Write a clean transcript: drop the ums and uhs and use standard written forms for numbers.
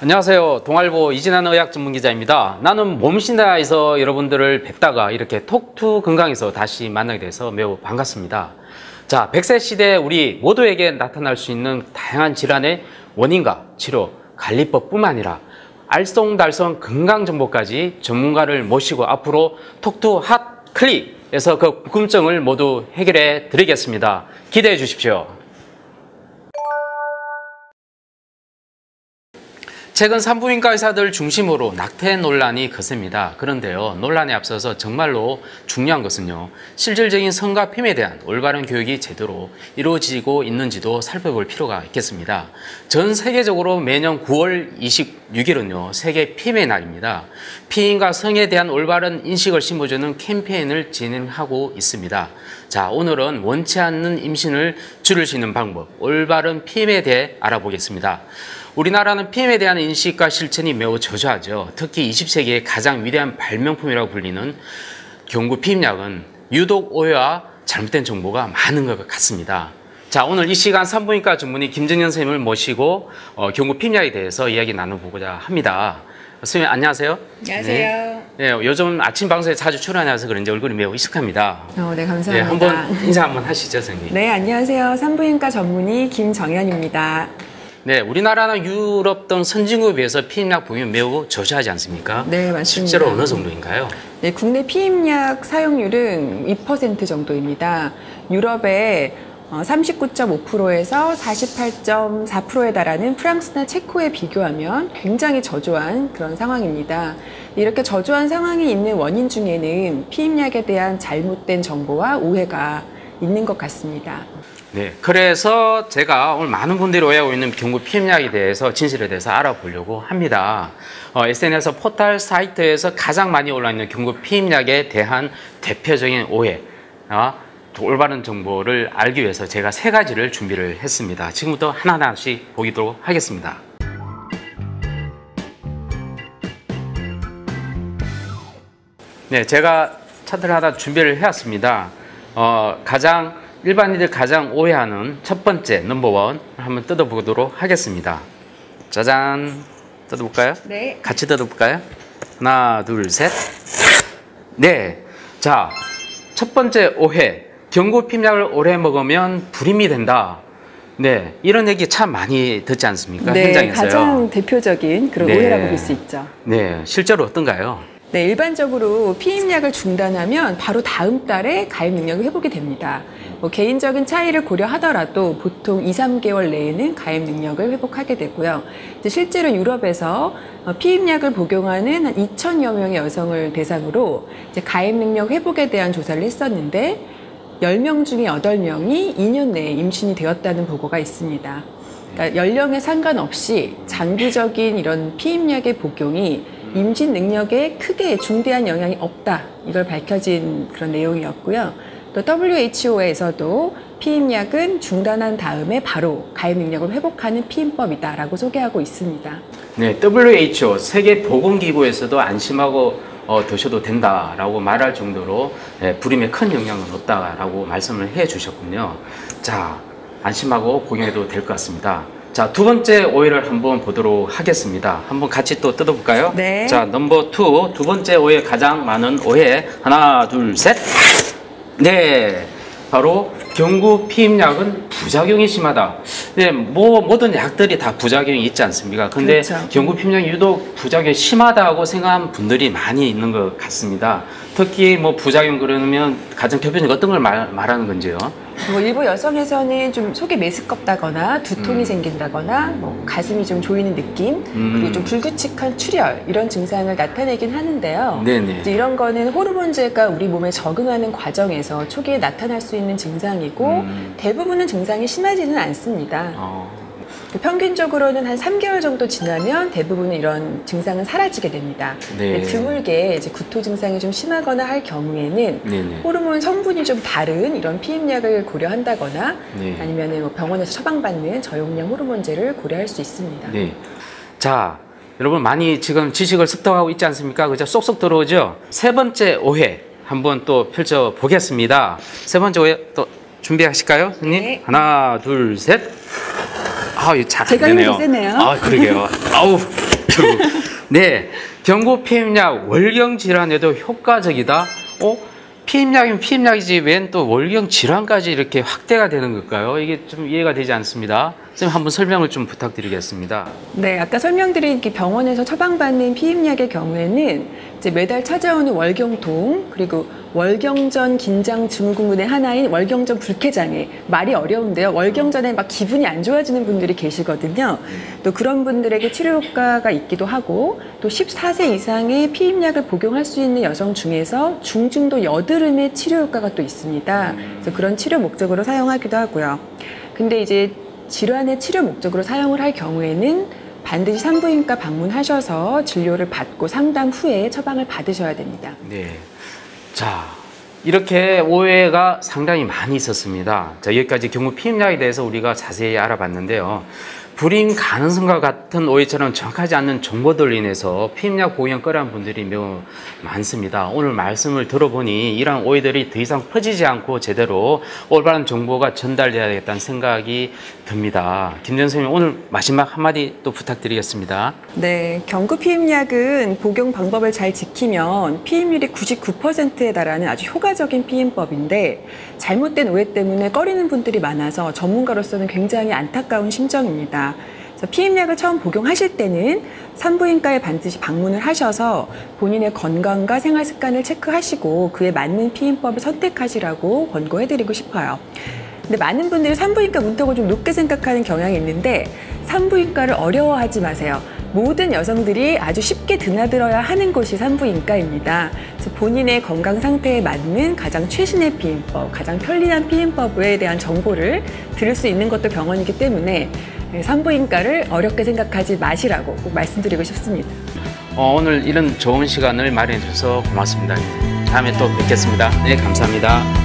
안녕하세요. 동아일보 이진환 의학 전문기자입니다. 나는 몸신다에서 여러분들을 뵙다가 이렇게 톡투 건강에서 다시 만나게 돼서 매우 반갑습니다. 자, 100세 시대 우리 모두에게 나타날 수 있는 다양한 질환의 원인과 치료, 관리법뿐만 아니라 알쏭달쏭 건강정보까지 전문가를 모시고 앞으로 톡투 핫 클릭에서 그 궁금증을 모두 해결해 드리겠습니다. 기대해 주십시오. 최근 산부인과 의사들 중심으로 낙태 논란이 거셉니다. 그런데요, 논란에 앞서서 정말로 중요한 것은요, 실질적인 성과 핌에 대한 올바른 교육이 제대로 이루어지고 있는지도 살펴볼 필요가 있겠습니다. 전 세계적으로 매년 9월 26일은요, 세계 핌의 날입니다. 피임과 성에 대한 올바른 인식을 심어주는 캠페인을 진행하고 있습니다. 자, 오늘은 원치 않는 임신을 줄일 수 있는 방법, 올바른 피임에 대해 알아보겠습니다. 우리나라는 피임에 대한 인식과 실천이 매우 저조하죠. 특히 20세기의 가장 위대한 발명품이라고 불리는 경구 피임약은 유독 오해와 잘못된 정보가 많은 것 같습니다. 자, 오늘 이 시간 산부인과 전문의 김정현 선생님을 모시고 경구 피임약에 대해서 이야기 나눠보고자 합니다. 선생님 안녕하세요. 안녕하세요. 네, 요즘 아침 방송에 자주 출연해서 그런지 얼굴이 매우 익숙합니다. 네, 감사합니다. 네, 한번 인사 한번 하시죠, 선생님. 네, 안녕하세요. 산부인과 전문의 김정현입니다. 네, 우리나라나 유럽 등 선진국에 비해서 피임약 보험이 매우 저조하지 않습니까? 네, 맞습니다. 실제로 어느 정도인가요? 네, 국내 피임약 사용률은 2% 정도입니다. 유럽의 39.5%에서 48.4%에 달하는 프랑스나 체코에 비교하면 굉장히 저조한 그런 상황입니다. 이렇게 저조한 상황이 있는 원인 중에는 피임약에 대한 잘못된 정보와 오해가 있는 것 같습니다. 네, 그래서 제가 오늘 많은 분들이 오해하고 있는 경구 피임약에 대해서 진실에 대해서 알아보려고 합니다. SNS 포털 사이트에서 가장 많이 올라있는 경구 피임약에 대한 대표적인 오해와 올바른 정보를 알기 위해서 제가 3가지를 준비를 했습니다. 지금부터 하나하나씩 보도록 하겠습니다. 네, 제가 차트를 하나 준비를 해왔습니다. 일반인들 가장 오해하는 첫 번째 넘버원 한번 뜯어보도록 하겠습니다. 짜잔, 뜯어볼까요? 네. 같이 뜯어볼까요? 하나, 둘, 셋. 네, 자, 첫 번째 오해. 경구 피임약을 오래 먹으면 불임이 된다. 네, 이런 얘기 참 많이 듣지 않습니까? 네, 현장에서요. 가장 대표적인 그런 네. 오해라고 볼 수 있죠. 네, 실제로 어떤가요? 네, 일반적으로 피임약을 중단하면 바로 다음 달에 가입 능력을 회복이 됩니다. 개인적인 차이를 고려하더라도 보통 2, 3개월 내에는 가입 능력을 회복하게 되고요. 실제로 유럽에서 피임약을 복용하는 한 2,000여 명의 여성을 대상으로 가입 능력 회복에 대한 조사를 했었는데 10명 중에 8명이 2년 내에 임신이 되었다는 보고가 있습니다. 그러니까 연령에 상관없이 장기적인 이런 피임약의 복용이 임신 능력에 크게 중대한 영향이 없다. 이걸 밝혀진 그런 내용이었고요. 또 WHO에서도 피임약은 중단한 다음에 바로 가입 능력을 회복하는 피임법이다라고 소개하고 있습니다. 네, WHO 세계보건기구에서도 안심하고 드셔도 된다라고 말할 정도로 불임에 큰 영향은 없다라고 말씀을 해주셨군요. 자, 안심하고 복용해도 될 것 같습니다. 자, 두 번째 오해를 한번 보도록 하겠습니다. 한번 같이 또 뜯어볼까요? 네. 자, 넘버 2, 두 번째 오해, 가장 많은 오해. 하나, 둘, 셋. 네, 바로 경구 피임약은 부작용이 심하다. 네, 모든 약들이 다 부작용이 있지 않습니까? 근데 그렇죠. 경구 피임약이 유독 부작용이 심하다고 생각하는 분들이 많이 있는 것 같습니다. 특히 부작용 그러면 가장 대표적인 어떤 걸 말하는 건지요? 일부 여성에서는 좀 속이 메스껍다거나 두통이 생긴다거나 가슴이 좀 조이는 느낌 그리고 좀 불규칙한 출혈 이런 증상을 나타내긴 하는데요. 네네. 이제 이런 거는 호르몬제가 우리 몸에 적응하는 과정에서 초기에 나타날 수 있는 증상이고 대부분은 증상이 심하지는 않습니다. 평균적으로는 한 3개월 정도 지나면 대부분은 이런 증상은 사라지게 됩니다. 네. 드물게 이제 구토 증상이 좀 심하거나 할 경우에는 네네. 호르몬 성분이 좀 다른 이런 피임약을 고려한다거나 네. 아니면 병원에서 처방받는 저용량 호르몬제를 고려할 수 있습니다. 네. 자, 여러분 많이 지금 지식을 습득하고 있지 않습니까? 그죠? 쏙쏙 들어오죠? 세 번째 오해 한번 또 펼쳐보겠습니다. 세 번째 오해 또 준비하실까요, 선생님? 네. 하나, 둘, 셋. 이거 잘 안 제가 되네요. 힘이 세네요. 그러게요. 아우, 네, 경구 피임약 월경 질환에도 효과적이다. 피임약이면 피임약이지 웬 또 월경 질환까지 이렇게 확대가 되는 걸까요? 이게 좀 이해가 되지 않습니다. 선생님 한번 설명을 좀 부탁드리겠습니다. 네, 아까 설명드린 병원에서 처방받는 피임약의 경우에는 이제 매달 찾아오는 월경통, 그리고 월경전 긴장 증후군의 하나인 월경전 불쾌장애, 말이 어려운데요. 월경전에 막 기분이 안 좋아지는 분들이 계시거든요. 또 그런 분들에게 치료 효과가 있기도 하고, 또 14세 이상의 피임약을 복용할 수 있는 여성 중에서 중증도 여드름의 치료 효과가 또 있습니다. 그래서 그런 치료 목적으로 사용하기도 하고요. 근데 이제 질환의 치료 목적으로 사용을 할 경우에는 반드시 산부인과 방문하셔서 진료를 받고 상담 후에 처방을 받으셔야 됩니다. 네. 자, 이렇게 오해가 상당히 많이 있었습니다. 자, 여기까지 경구 피임약에 대해서 우리가 자세히 알아봤는데요. 불임 가능성과 같은 오해처럼 정확하지 않는 정보들로 인해서 피임약 복용 꺼려한 분들이 매우 많습니다. 오늘 말씀을 들어보니 이러한 오해들이 더 이상 퍼지지 않고 제대로 올바른 정보가 전달되어야겠다는 생각이 듭니다. 김전 선생님, 오늘 마지막 한마디 또 부탁드리겠습니다. 네, 경구 피임약은 복용 방법을 잘 지키면 피임률이 99%에 달하는 아주 효과적인 피임법인데, 잘못된 오해 때문에 꺼리는 분들이 많아서 전문가로서는 굉장히 안타까운 심정입니다. 그래서 피임약을 처음 복용하실 때는 산부인과에 반드시 방문을 하셔서 본인의 건강과 생활 습관을 체크하시고 그에 맞는 피임법을 선택하시라고 권고해드리고 싶어요. 근데 많은 분들이 산부인과 문턱을 좀 높게 생각하는 경향이 있는데, 산부인과를 어려워하지 마세요. 모든 여성들이 아주 쉽게 드나들어야 하는 곳이 산부인과입니다. 그래서 본인의 건강 상태에 맞는 가장 최신의 피임법, 가장 편리한 피임법에 대한 정보를 들을 수 있는 것도 병원이기 때문에 산부인과를 어렵게 생각하지 마시라고 꼭 말씀드리고 싶습니다. 오늘 이런 좋은 시간을 마련해 주셔서 고맙습니다. 다음에 또 뵙겠습니다. 네, 감사합니다.